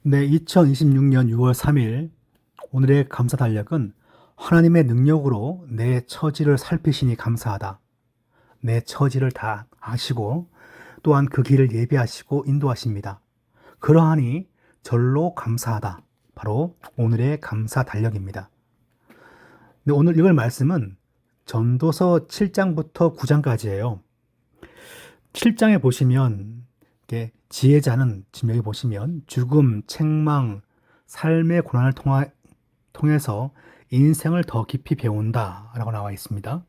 네, 2026년 6월 3일 오늘의 감사 달력은 하나님의 능력으로 내 처지를 살피시니 감사하다. 내 처지를 다 아시고 또한 그 길을 예비하시고 인도하십니다. 그러하니 절로 감사하다. 바로 오늘의 감사 달력입니다. 네, 오늘 읽을 말씀은 전도서 7장부터 9장까지예요. 7장에 보시면 이렇게 지혜자는 지금 여기 보시면 죽음, 책망, 삶의 고난을 통해서 인생을 더 깊이 배운다 라고 나와 있습니다.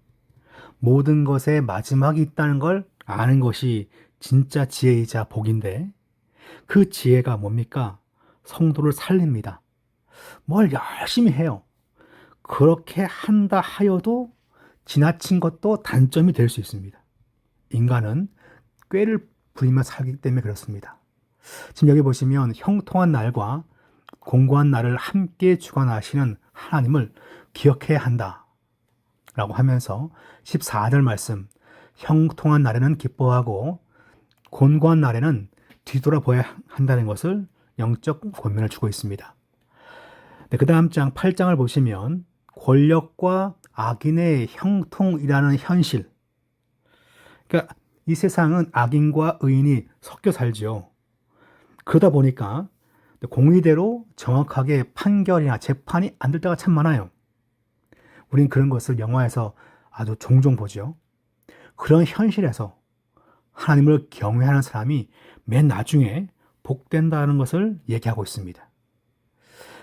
모든 것에 마지막이 있다는 걸 아는 것이 진짜 지혜이자 복인데 그 지혜가 뭡니까? 성도를 살립니다. 뭘 열심히 해요. 그렇게 한다 하여도 지나친 것도 단점이 될 수 있습니다. 인간은 꾀를 부리며 살기 때문에 그렇습니다. 지금 여기 보시면 형통한 날과 공고한 날을 함께 주관하시는 하나님을 기억해야 한다 라고 하면서 14절 말씀, 형통한 날에는 기뻐하고 곤고한 날에는 뒤돌아보아야 한다는 것을 영적 권면을 주고 있습니다. 네, 그 다음 장 8장을 보시면 권력과 악인의 형통이라는 현실, 그러니까 이 세상은 악인과 의인이 섞여 살죠. 그러다 보니까 공의대로 정확하게 판결이나 재판이 안 될 때가 참 많아요. 우린 그런 것을 영화에서 아주 종종 보죠. 그런 현실에서 하나님을 경외하는 사람이 맨 나중에 복된다는 것을 얘기하고 있습니다.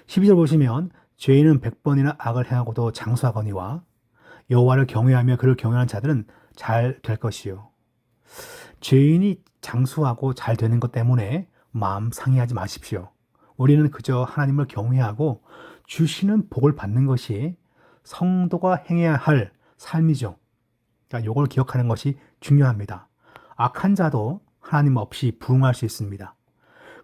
12절 보시면 죄인은 100번이나 악을 행하고도 장수하거니와 여호와를 경외하며 그를 경외하는 자들은 잘 될 것이요. 죄인이 장수하고 잘 되는 것 때문에 마음 상해하지 마십시오. 우리는 그저 하나님을 경외하고 주시는 복을 받는 것이 성도가 행해야 할 삶이죠. 그러니까 이걸 기억하는 것이 중요합니다. 악한 자도 하나님 없이 부응할 수 있습니다.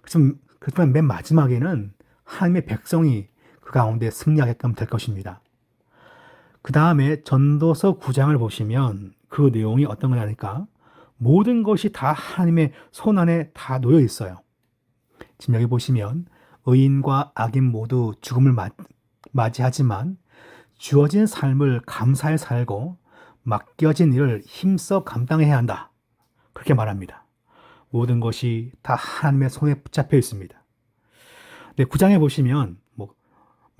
그렇지만 맨 마지막에는 하나님의 백성이 그 가운데 승리하게끔 될 것입니다. 그 다음에 전도서 9장을 보시면 그 내용이 어떤 거냐니까 모든 것이 다 하나님의 손 안에 다 놓여 있어요. 지금 여기 보시면 의인과 악인 모두 죽음을 맞이하지만 주어진 삶을 감사해 살고 맡겨진 일을 힘써 감당해야 한다. 그렇게 말합니다. 모든 것이 다 하나님의 손에 붙잡혀 있습니다. 네, 9장에 보시면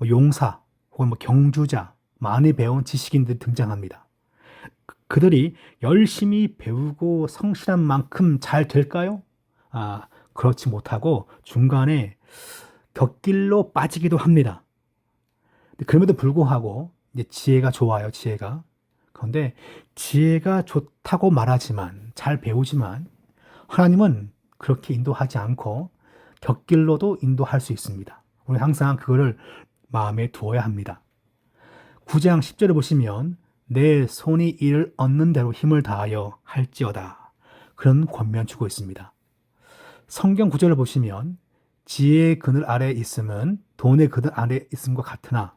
용사 혹은 경주자, 많이 배운 지식인들이 등장합니다. 그들이 열심히 배우고 성실한 만큼 잘 될까요? 그렇지 못하고 중간에 곁길로 빠지기도 합니다. 그럼에도 불구하고 이제 지혜가 좋아요, 지혜가. 그런데 지혜가 좋다고 말하지만, 잘 배우지만, 하나님은 그렇게 인도하지 않고 곁길로도 인도할 수 있습니다. 우리 항상 그거를 마음에 두어야 합니다. 9장 10절에 보시면 내 손이 이를 얻는 대로 힘을 다하여 할지어다. 그런 권면 주고 있습니다. 성경 구절을 보시면 지혜의 그늘 아래 있음은 돈의 그늘 아래 있음과 같으나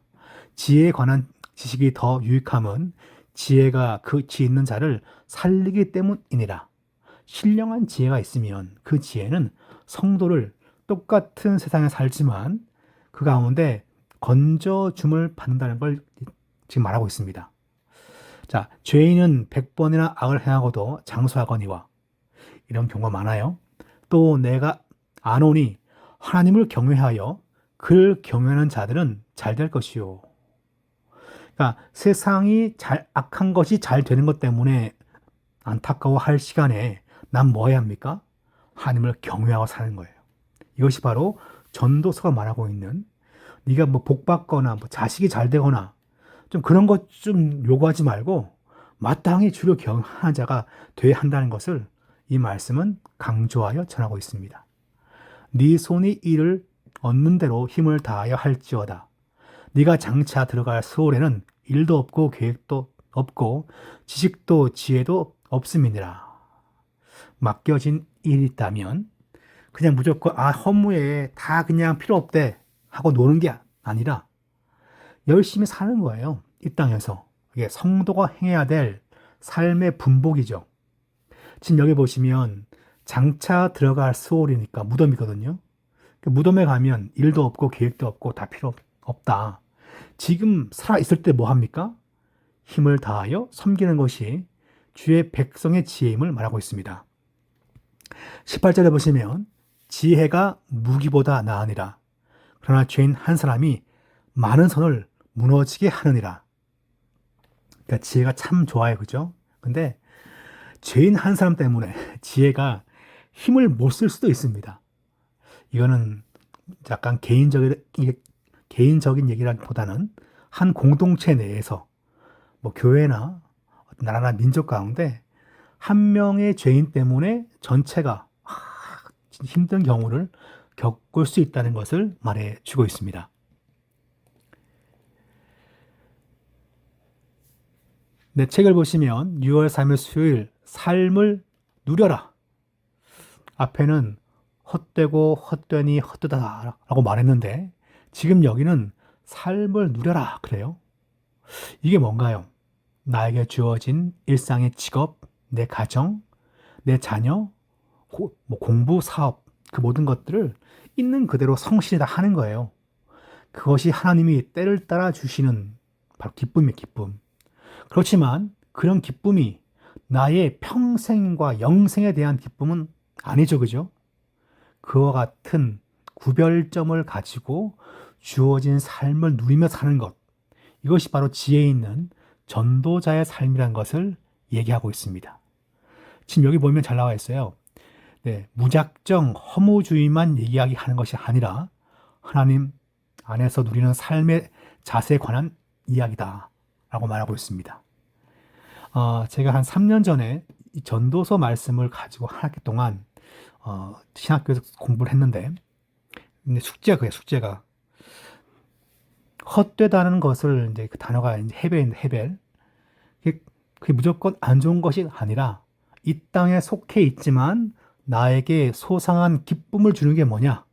지혜에 관한 지식이 더 유익함은 지혜가 그 지혜 있는 자를 살리기 때문이니라. 신령한 지혜가 있으면 그 지혜는 성도를 똑같은 세상에 살지만 그 가운데 건져줌을 받는다는 걸 지금 말하고 있습니다. 자, 죄인은 100번이나 악을 행하고도 장수하거니와 이런 경우가 많아요. 또 내가 아노니 하나님을 경외하여 그를 경외하는 자들은 잘 될 것이요. 그러니까 세상이 악한 것이 잘 되는 것 때문에 안타까워할 시간에 난 뭐 해야 합니까? 하나님을 경외하고 사는 거예요. 이것이 바로 전도서가 말하고 있는 네가 복 받거나 자식이 잘 되거나 좀 그런 것 좀 요구하지 말고 마땅히 주를 경외하는 자가 돼야 한다는 것을 이 말씀은 강조하여 전하고 있습니다. 네 손이 이를 얻는 대로 힘을 다하여 할지어다. 네가 장차 들어갈 수월에는 일도 없고 계획도 없고 지식도 지혜도 없음이니라. 맡겨진 일이 있다면 그냥 무조건 허무해 다 그냥 필요 없대 하고 노는 게 아니라 열심히 사는 거예요. 이 땅에서. 이게 성도가 행해야 될 삶의 분복이죠. 지금 여기 보시면 장차 들어갈 수월이니까 무덤이거든요. 무덤에 가면 일도 없고 계획도 없고 다 필요 없다. 지금 살아있을 때 뭐 합니까? 힘을 다하여 섬기는 것이 주의 백성의 지혜임을 말하고 있습니다. 18절에 보시면 지혜가 무기보다 나으니라. 그러나 죄인 한 사람이 많은 선을 무너지게 하느니라. 그러니까 지혜가 참 좋아요. 그죠? 근데 죄인 한 사람 때문에 지혜가 힘을 못 쓸 수도 있습니다. 이거는 약간 개인적인 얘기라기보다는 한 공동체 내에서 뭐 교회나 나라나 민족 가운데 한 명의 죄인 때문에 전체가 힘든 경우를 겪을 수 있다는 것을 말해주고 있습니다. 네, 책을 보시면 6월 3일 수요일 삶을 누려라. 앞에는 헛되고 헛되니 헛되다 라고 말했는데 지금 여기는 삶을 누려라 그래요. 이게 뭔가요? 나에게 주어진 일상의 직업, 내 가정, 내 자녀, 공부, 사업 그 모든 것들을 있는 그대로 성실히 다 하는 거예요. 그것이 하나님이 때를 따라 주시는 바로 기쁨이에요. 기쁨. 그렇지만 그런 기쁨이 나의 평생과 영생에 대한 기쁨은 아니죠. 그죠? 그와 같은 구별점을 가지고 주어진 삶을 누리며 사는 것. 이것이 바로 지혜 있는 전도자의 삶이란 것을 얘기하고 있습니다. 지금 여기 보면 잘 나와 있어요. 네, 무작정 허무주의만 얘기하는 것이 아니라 하나님 안에서 누리는 삶의 자세에 관한 이야기다 라고 말하고 있습니다. 제가 한 3년 전에 이 전도서 말씀을 가지고 한 학기 동안 신학교에서 공부를 했는데 근데 숙제가 헛되다는 것을 이제 그 단어가 이제 헤벨인데 헤벨 그게 무조건 안 좋은 것이 아니라 이 땅에 속해 있지만 나에게 소상한 기쁨을 주는 게 뭐냐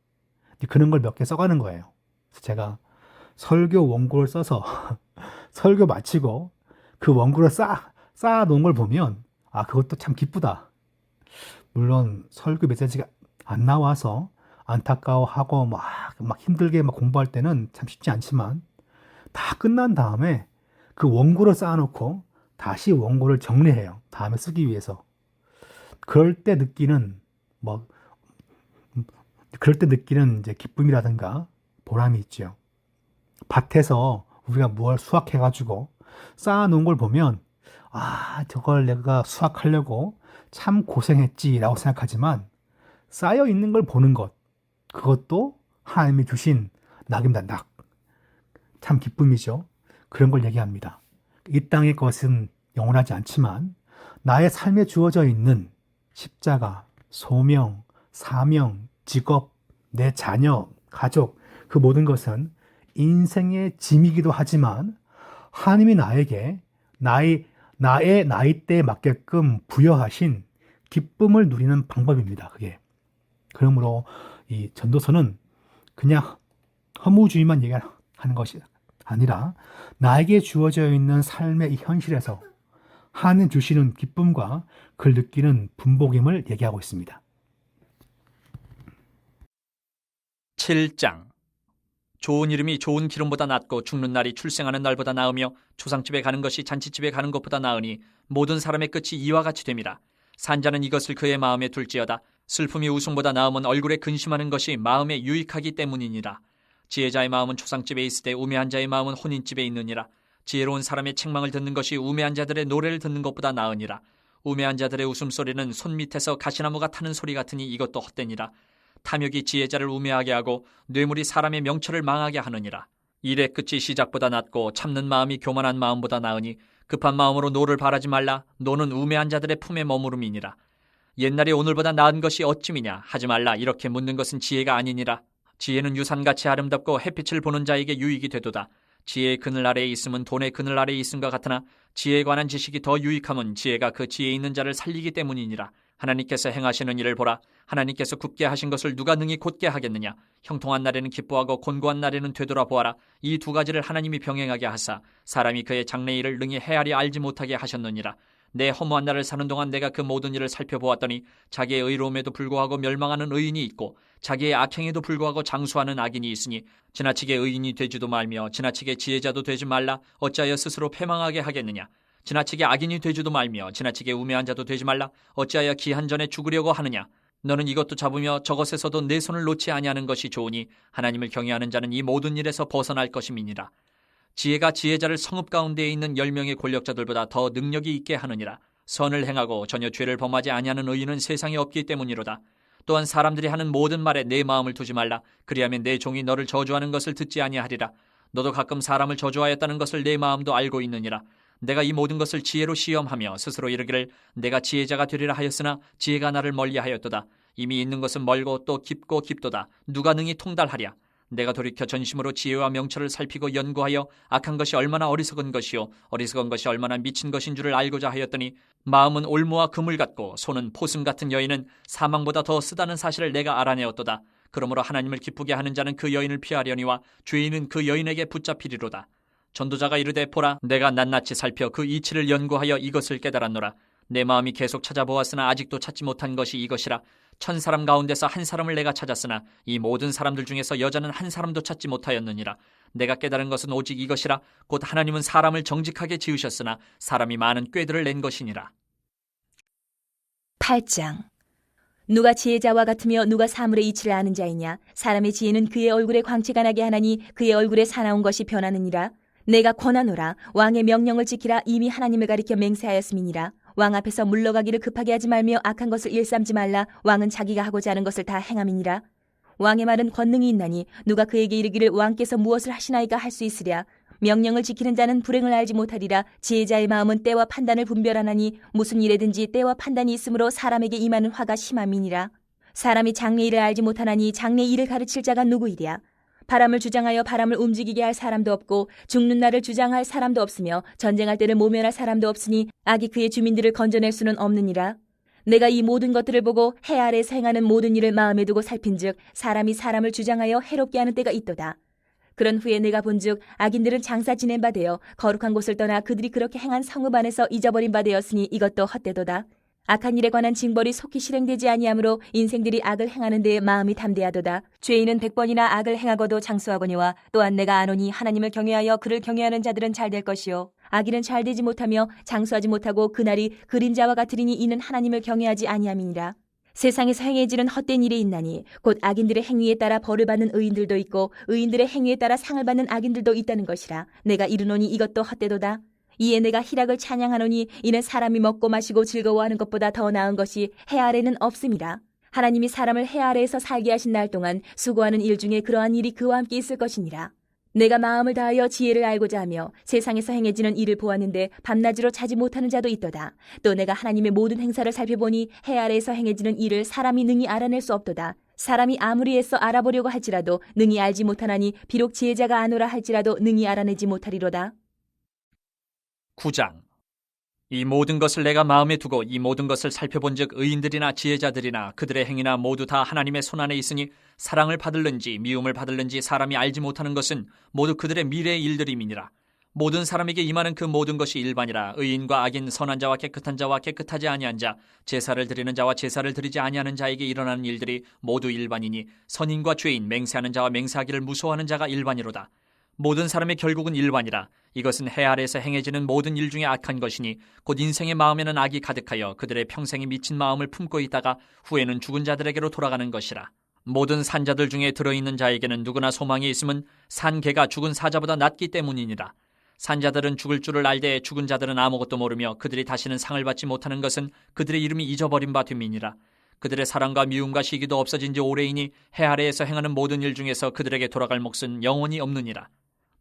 그런 걸 몇 개 써가는 거예요. 그래서 제가 설교 원고를 써서 설교 마치고 그 원고를 쌓아놓은 걸 보면 그것도 참 기쁘다. 물론 설교 메시지가 안 나와서 안타까워하고 막 힘들게 공부할 때는 참 쉽지 않지만 다 끝난 다음에 그 원고를 쌓아놓고 다시 원고를 정리해요. 다음에 쓰기 위해서. 그럴 때 느끼는 이제 기쁨이라든가 보람이 있죠. 밭에서 우리가 뭘 수확해가지고 쌓아놓은 걸 보면 저걸 내가 수확하려고 참 고생했지라고 생각하지만 쌓여 있는 걸 보는 것 그것도 하나님이 주신 낙입니다. 낙. 참 기쁨이죠. 그런 걸 얘기합니다. 이 땅의 것은 영원하지 않지만 나의 삶에 주어져 있는 십자가, 소명, 사명, 직업, 내 자녀, 가족 그 모든 것은 인생의 짐이기도 하지만 하나님이 나에게 나의 나이대에 맞게끔 부여하신 기쁨을 누리는 방법입니다. 그게. 그러므로 이 전도서는 그냥 허무주의만 얘기하는 것이 아니라 나에게 주어져 있는 삶의 이 현실에서 하나님 주시는 기쁨과 그걸 느끼는 분복임을 얘기하고 있습니다. 7장 좋은 이름이 좋은 기름보다 낫고 죽는 날이 출생하는 날보다 나으며 조상집에 가는 것이 잔치집에 가는 것보다 나으니 모든 사람의 끝이 이와 같이 됨이라. 산자는 이것을 그의 마음에 둘지어다. 슬픔이 웃음보다 나음은 얼굴에 근심하는 것이 마음에 유익하기 때문이니라. 지혜자의 마음은 초상집에 있으되 우매한 자의 마음은 혼인집에 있느니라. 지혜로운 사람의 책망을 듣는 것이 우매한 자들의 노래를 듣는 것보다 나으니라. 우매한 자들의 웃음소리는 손밑에서 가시나무가 타는 소리 같으니 이것도 헛되니라. 탐욕이 지혜자를 우매하게 하고 뇌물이 사람의 명철을 망하게 하느니라. 일의 끝이 시작보다 낫고 참는 마음이 교만한 마음보다 나으니 급한 마음으로 노를 바라지 말라. 노는 우매한 자들의 품에 머무름이니라. 옛날이 오늘보다 나은 것이 어찌미냐 하지 말라. 이렇게 묻는 것은 지혜가 아니니라. 지혜는 유산같이 아름답고 햇빛을 보는 자에게 유익이 되도다. 지혜의 그늘 아래에 있음은 돈의 그늘 아래에 있음과 같으나 지혜에 관한 지식이 더 유익함은 지혜가 그 지혜에 있는 자를 살리기 때문이니라. 하나님께서 행하시는 일을 보라. 하나님께서 굳게 하신 것을 누가 능히 곧게 하겠느냐. 형통한 날에는 기뻐하고 곤고한 날에는 되돌아보아라. 이 두 가지를 하나님이 병행하게 하사 사람이 그의 장래일을 능히 헤아려 알지 못하게 하셨느니라. 내 허무한 날을 사는 동안 내가 그 모든 일을 살펴보았더니 자기의 의로움에도 불구하고 멸망하는 의인이 있고 자기의 악행에도 불구하고 장수하는 악인이 있으니 지나치게 의인이 되지도 말며 지나치게 지혜자도 되지 말라. 어찌하여 스스로 패망하게 하겠느냐. 지나치게 악인이 되지도 말며 지나치게 우매한 자도 되지 말라. 어찌하여 기한 전에 죽으려고 하느냐. 너는 이것도 잡으며 저것에서도 내 손을 놓지 아니하는 것이 좋으니 하나님을 경외하는 자는 이 모든 일에서 벗어날 것임이니라. 지혜가 지혜자를 성읍 가운데에 있는 10명의 권력자들보다 더 능력이 있게 하느니라. 선을 행하고 전혀 죄를 범하지 아니하는 의인은 세상에 없기 때문이로다. 또한 사람들이 하는 모든 말에 내 마음을 두지 말라. 그리하면 내 종이 너를 저주하는 것을 듣지 아니하리라. 너도 가끔 사람을 저주하였다는 것을 내 마음도 알고 있느니라. 내가 이 모든 것을 지혜로 시험하며 스스로 이르기를 내가 지혜자가 되리라 하였으나 지혜가 나를 멀리하였도다. 이미 있는 것은 멀고 또 깊고 깊도다. 누가 능히 통달하랴. 내가 돌이켜 전심으로 지혜와 명철을 살피고 연구하여 악한 것이 얼마나 어리석은 것이요 어리석은 것이 얼마나 미친 것인 줄을 알고자 하였더니 마음은 올무와 그물 같고 손은 포승 같은 여인은 사망보다 더 쓰다는 사실을 내가 알아내었도다. 그러므로 하나님을 기쁘게 하는 자는 그 여인을 피하려니와 죄인은 그 여인에게 붙잡히리로다. 전도자가 이르되 보라 내가 낱낱이 살펴 그 이치를 연구하여 이것을 깨달았노라. 내 마음이 계속 찾아보았으나 아직도 찾지 못한 것이 이것이라. 1000사람 가운데서 한 사람을 내가 찾았으나 이 모든 사람들 중에서 여자는 한 사람도 찾지 못하였느니라. 내가 깨달은 것은 오직 이것이라. 곧 하나님은 사람을 정직하게 지으셨으나 사람이 많은 꾀들을 낸 것이니라. 8장. 누가 지혜자와 같으며 누가 사물의 이치를 아는 자이냐. 사람의 지혜는 그의 얼굴에 광채가 나게 하나니 그의 얼굴에 사나운 것이 변하느니라. 내가 권하노라. 왕의 명령을 지키라. 이미 하나님을 가리켜 맹세하였음이니라. 왕 앞에서 물러가기를 급하게 하지 말며 악한 것을 일삼지 말라. 왕은 자기가 하고자 하는 것을 다 행함이니라. 왕의 말은 권능이 있나니 누가 그에게 이르기를 왕께서 무엇을 하시나이까 할 수 있으랴. 명령을 지키는 자는 불행을 알지 못하리라. 지혜자의 마음은 때와 판단을 분별하나니 무슨 일에든지 때와 판단이 있으므로 사람에게 임하는 화가 심함이니라. 사람이 장래 일을 알지 못하나니 장래 일을 가르칠 자가 누구이랴. 바람을 주장하여 바람을 움직이게 할 사람도 없고 죽는 날을 주장할 사람도 없으며 전쟁할 때를 모면할 사람도 없으니 악이 그의 주민들을 건져낼 수는 없느니라. 내가 이 모든 것들을 보고 해 아래에서 행하는 모든 일을 마음에 두고 살핀즉 사람이 사람을 주장하여 해롭게 하는 때가 있도다. 그런 후에 내가 본즉 악인들은 장사 지낸 바 되어 거룩한 곳을 떠나 그들이 그렇게 행한 성읍 안에서 잊어버린 바 되었으니 이것도 헛되도다. 악한 일에 관한 징벌이 속히 실행되지 아니하므로 인생들이 악을 행하는 데에 마음이 담대하도다. 죄인은 100번이나 악을 행하고도 장수하거니와 또한 내가 아노니 하나님을 경외하여 그를 경외하는 자들은 잘 될 것이요 악인은 잘 되지 못하며 장수하지 못하고 그날이 그림자와 같으리니 이는 하나님을 경외하지 아니함이니라. 세상에서 행해지는 헛된 일이 있나니 곧 악인들의 행위에 따라 벌을 받는 의인들도 있고 의인들의 행위에 따라 상을 받는 악인들도 있다는 것이라. 내가 이르노니 이것도 헛되도다. 이에 내가 희락을 찬양하노니 이는 사람이 먹고 마시고 즐거워하는 것보다 더 나은 것이 해 아래는 없음이라. 하나님이 사람을 해 아래에서 살게 하신 날 동안 수고하는 일 중에 그러한 일이 그와 함께 있을 것이니라. 내가 마음을 다하여 지혜를 알고자 하며 세상에서 행해지는 일을 보았는데 밤낮으로 자지 못하는 자도 있도다. 또 내가 하나님의 모든 행사를 살펴보니 해 아래에서 행해지는 일을 사람이 능히 알아낼 수 없도다. 사람이 아무리 애써 알아보려고 할지라도 능히 알지 못하나니 비록 지혜자가 아노라 할지라도 능히 알아내지 못하리로다. 9장. 이 모든 것을 내가 마음에 두고 이 모든 것을 살펴본즉 의인들이나 지혜자들이나 그들의 행위나 모두 다 하나님의 손안에 있으니 사랑을 받을는지 미움을 받을는지 사람이 알지 못하는 것은 모두 그들의 미래의 일들임이니라. 모든 사람에게 임하는 그 모든 것이 일반이라. 의인과 악인, 선한 자와 깨끗한 자와 깨끗하지 아니한 자, 제사를 드리는 자와 제사를 드리지 아니하는 자에게 일어나는 일들이 모두 일반이니 선인과 죄인, 맹세하는 자와 맹세하기를 무서워하는 자가 일반이로다. 모든 사람의 결국은 일반이라. 이것은 해 아래에서 행해지는 모든 일 중에 악한 것이니 곧 인생의 마음에는 악이 가득하여 그들의 평생에 미친 마음을 품고 있다가 후에는 죽은 자들에게로 돌아가는 것이라. 모든 산자들 중에 들어있는 자에게는 누구나 소망이 있음은 산 개가 죽은 사자보다 낫기 때문이니라. 산자들은 죽을 줄을 알되 죽은 자들은 아무것도 모르며 그들이 다시는 상을 받지 못하는 것은 그들의 이름이 잊어버린 바 됨이니라. 그들의 사랑과 미움과 시기도 없어진 지 오래이니 해 아래에서 행하는 모든 일 중에서 그들에게 돌아갈 몫은 영원히 없느니라.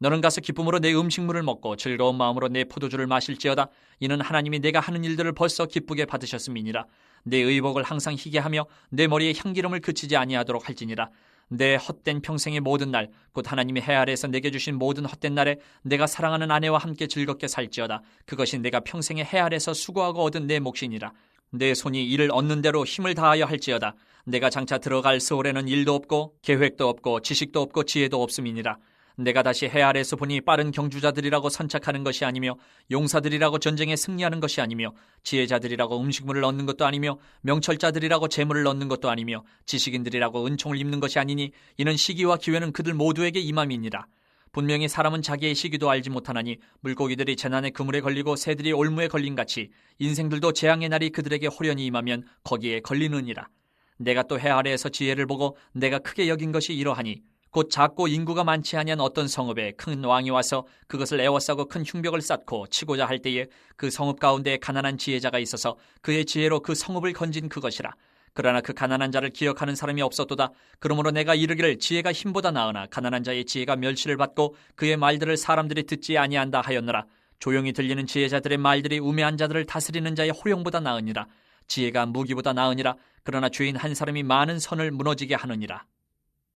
너는 가서 기쁨으로 내 음식물을 먹고 즐거운 마음으로 내 포도주를 마실지어다. 이는 하나님이 내가 하는 일들을 벌써 기쁘게 받으셨음이니라. 내 의복을 항상 희게 하며 내 머리에 향기름을 그치지 아니하도록 할지니라. 내 헛된 평생의 모든 날, 곧 하나님이 해 아래에서 내게 주신 모든 헛된 날에 내가 사랑하는 아내와 함께 즐겁게 살지어다. 그것이 내가 평생의 해 아래에서 수고하고 얻은 내 몫이니라. 내 손이 이를 얻는 대로 힘을 다하여 할지어다. 내가 장차 들어갈 세월에는 일도 없고 계획도 없고 지식도 없고 지혜도 없음이니라. 내가 다시 해 아래에서 보니 빠른 경주자들이라고 선착하는 것이 아니며 용사들이라고 전쟁에 승리하는 것이 아니며 지혜자들이라고 음식물을 얻는 것도 아니며 명철자들이라고 재물을 얻는 것도 아니며 지식인들이라고 은총을 입는 것이 아니니 이는 시기와 기회는 그들 모두에게 임함이니라. 분명히 사람은 자기의 시기도 알지 못하나니 물고기들이 재난의 그물에 걸리고 새들이 올무에 걸린 같이 인생들도 재앙의 날이 그들에게 호련히 임하면 거기에 걸리느니라. 내가 또 해 아래에서 지혜를 보고 내가 크게 여긴 것이 이러하니 곧 작고 인구가 많지 아니한 어떤 성읍에 큰 왕이 와서 그것을 에워싸고 큰 흉벽을 쌓고 치고자 할 때에 그 성읍 가운데 가난한 지혜자가 있어서 그의 지혜로 그 성읍을 건진 그것이라. 그러나 그 가난한 자를 기억하는 사람이 없었도다. 그러므로 내가 이르기를 지혜가 힘보다 나으나 가난한 자의 지혜가 멸시를 받고 그의 말들을 사람들이 듣지 아니한다 하였노라. 조용히 들리는 지혜자들의 말들이 우매한 자들을 다스리는 자의 호령보다 나으니라. 지혜가 무기보다 나으니라. 그러나 죄인 한 사람이 많은 선을 무너지게 하느니라.